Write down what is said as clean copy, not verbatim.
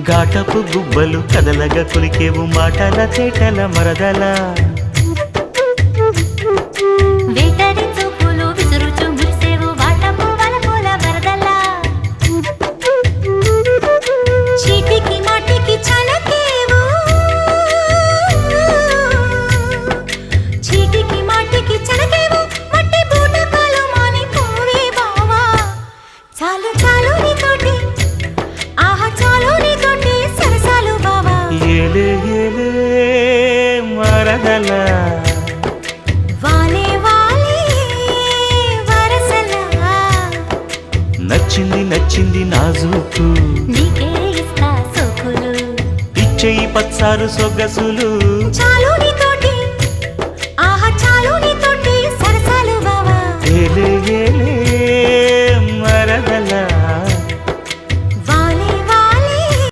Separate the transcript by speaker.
Speaker 1: ఘాటపు గుబ్బలు కదలగా కొలికేవు మాటల తేటల మరదల
Speaker 2: వేటడి చూపులు విసురుచు మురిసేవు వాటపు వలపుల వరదల చీటికి మాటికి చలకేవు చీటికి మాటికి చలకేవు మట్టి బూటకాలు మాని పోవే బావా చాలు చాలు నీతోటి ఆహా చాలు నీతోటి సరసాలు బావా
Speaker 1: ఏలే ఏలే మరదల
Speaker 2: వాలే వాలే వరసలా
Speaker 1: నచ్చింది నచ్చింది నాజూకు
Speaker 2: నీకే ఇస్తా సోకులు
Speaker 1: ఇచ్చేయి పచ్చారు సొగసులు
Speaker 2: చాలు